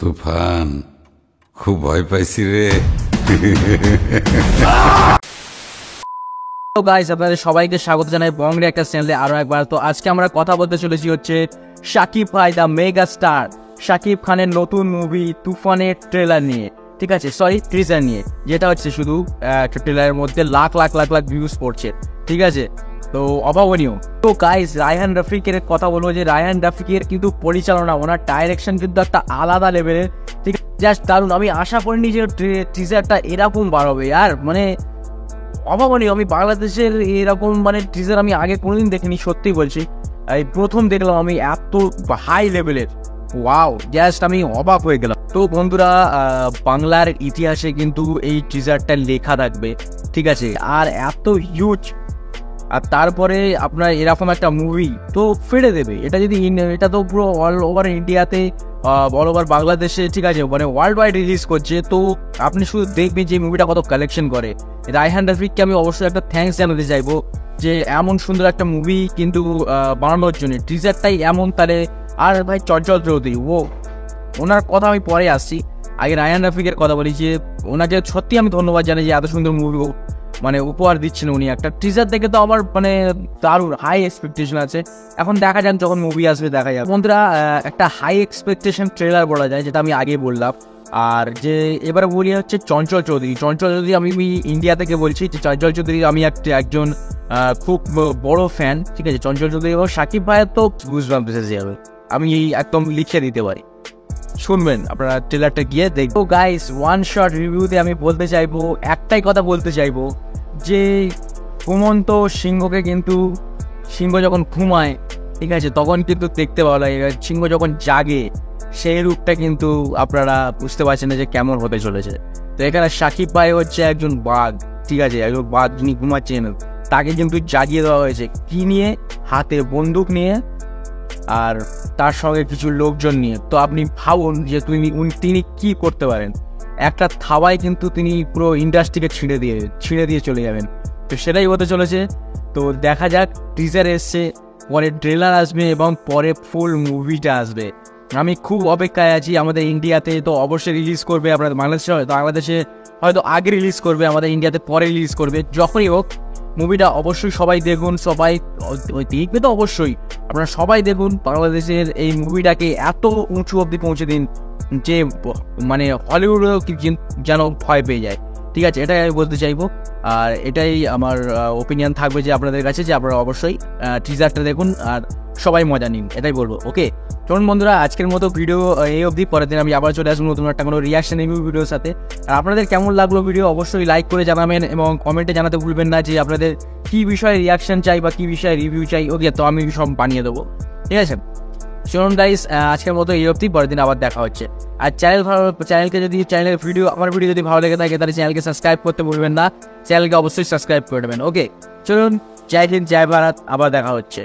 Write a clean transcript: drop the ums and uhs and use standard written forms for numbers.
তুফান খুব ভয় পাইছি রে। তো গাইস, আপনাদের সবাইকে স্বাগত জানাই বং রিঅ্যাক্টর চ্যানেলে আরো একবার। তো আজকে আমরা কথা বলতে চলেছি হচ্ছে শাকিব ভাই দ্য মেগা স্টার শাকিব খানের নতুন মুভি তুফানের ট্রেলার নিয়ে। ঠিক আছে, সরি টিজার নিয়ে, যেটা হচ্ছে শুধু ট্রেলারের মধ্যে লাখ লাখ লাখ লাখ ভিউজ পড়ছে। ঠিক আছে, তো অভাবনীয়। তো গাইস, রায়হান রফিকের কথা বলবো যে রায়হান রফিকের কিন্তু পরিচালনা, ওনার ডাইরেকশন কিন্তু একটা আলাদা লেভেলের। ঠিক আছে, জাস্ট দারুণ। আমি আশা করিনি যে টিজারটা এরকম বার হবে, আর মানে অভাবনীয়। আমি বাংলাদেশের এরকম মানে টিজার আমি আগে কোনোদিন দেখিনি, সত্যি বলছি। এই প্রথম দেখলাম আমি এত হাই লেভেলের। ওয়াও, জাস্ট আমি অবাক হয়ে গেলাম। তো বন্ধুরা, বাংলার ইতিহাসে কিন্তু এই টিজারটা লেখা থাকবে। ঠিক আছে, আর এত হিউজ, আর তারপরে আপনার এরকম একটা মুভি তো ফেড়ে দেবে। এটা যদি এটা তো পুরো অল ওভার ইন্ডিয়াতে, অল ওভার বাংলাদেশে, ঠিক আছে, মানে ওয়ার্ল্ড ওয়াইড রিলিজ করছে। তো আপনি শুধু দেখবেন যে মুভিটা কত কালেকশন করে। রায়হান রফিককে আমি অবশ্যই একটা থ্যাঙ্কস জানাতে চাইবো যে এমন সুন্দর একটা মুভি কিন্তু বানানোর জন্য। টিজারটাই এমন, তাহলে আর ভাই চঞ্চল চৌধুরী, ওনার কথা আমি পরে আসছি। আগে রায়হান রফিকের কথা বলি যে ওনাকে সত্যি আমি ধন্যবাদ জানাই যে এত সুন্দর মুভি মানে উপহার দিচ্ছেন উনি। একটা টিজার দেখে তো আমার মানে দারুণ হাই এক্সপেকটেশন আছে। এখন দেখা যাক, যখন মুভি আসবে দেখা যাবে। বন্ধুরা, একটা হাই এক্সপেকটেশন ট্রেলার বলা যায়, যেটা আমি আগে বললাম। আর যে এবারে বলি হচ্ছে চঞ্চল চৌধুরী। চঞ্চল চৌধুরী আমি ইন্ডিয়া থেকে বলছি যে চঞ্চল চৌধুরী আমি একজন খুব বড় ফ্যান। ঠিক আছে, চঞ্চল চৌধুরী এবং শাকিব ভাইয়ের তো গুজবাম্প এসে যাবে, আমি একদম লিখে দিতে পারি। শুনবেন আপনারা ট্রেলারটা গিয়ে দেখবো। গাইস, ওয়ান শট রিভিউতে আমি বলতে চাইবো, একটাই কথা বলতে চাইবো যে ঘুমন্ত সিংহকে কিন্তু, সিংহ যখন ঘুমায়, ঠিক আছে, তখন কিন্তু দেখতে ভালো লাগে। সিংহ যখন জাগে সেই রূপটা কিন্তু আপনারা বুঝতে পারছেন না যে কেমন হতে চলেছে। তো এখানে শাকিব ভাই হচ্ছে একজন বাঘ। ঠিক আছে, একজন বাঘ যিনি ঘুমাচ্ছেন, তাকে কিন্তু জাগিয়ে দেওয়া হয়েছে কি নিয়ে? হাতে বন্দুক নিয়ে, আর তার সঙ্গে কিছু লোকজন নিয়ে। তো আপনি ভাবুন যে তিনি কি করতে পারেন। একটা থাবায় কিন্তু তিনি পুরো ইন্ডাস্ট্রিকে ছিঁড়ে দিয়ে চলে যাবেন। তো সেটাই হতে চলেছে। তো দেখা যাক, টিজার এসছে, পরে ট্রেলার আসবে এবং পরে ফুল মুভিটা আসবে। আমি খুব অপেক্ষায় আছি। আমাদের ইন্ডিয়াতে তো অবশ্যই রিলিজ করবে, আপনাদের বাংলাদেশে হয়তো আগে রিলিজ করবে, আমাদের ইন্ডিয়াতে পরে রিলিজ করবে। যখনই হোক মুভিটা অবশ্যই সবাই দেখুন, সবাই দেখবে তো অবশ্যই। আপনারা সবাই দেখুন, বাংলাদেশের এই মুভিটাকে এত উঁচু অবধি পৌঁছে দিন যে মানে হলিউডেও যেন ভয় পেয়ে যায়। ঠিক আছে, এটাই আমি বলতে চাইবো। আর এটাই আমার ওপিনিয়ন থাকবে যে আপনাদের কাছে, যে আপনারা অবশ্যই টিজারটা দেখুন আর সবাই মজা নিন, এটাই বলবো। ওকে, চলুন বন্ধুরা, আজকের মতো ভিডিও এই অবধি। পরের দিন আমি আবার চলে আসবো নতুন একটা কোনো রিয়াকশন রিভিউ ভিডিওর সাথে। আর আপনাদের কেমন লাগলো ভিডিও অবশ্যই লাইক করে জানাবেন এবং কমেন্টে জানাতে ভুলবেন না যে আপনাদের কী বিষয়ে রিয়াকশন চাই বা কী বিষয়ে রিভিউ চাই। ওকে, তো আমি সব বানিয়ে দেবো। ঠিক আছে, চলুন গাইস, আজকের মতো এই অবধি। পরের দিন আবার দেখা হচ্ছে। আর আমার ভিডিও যদি ভালো লেগে থাকে তাহলে চ্যানেলকে সাবস্ক্রাইব করতে ভুলবেন না। চ্যানেলকে অবশ্যই সাবস্ক্রাইব করে দেবেন। ওকে, চলুন, জয় হিন্দ, জয় ভারত, আবার দেখা হচ্ছে।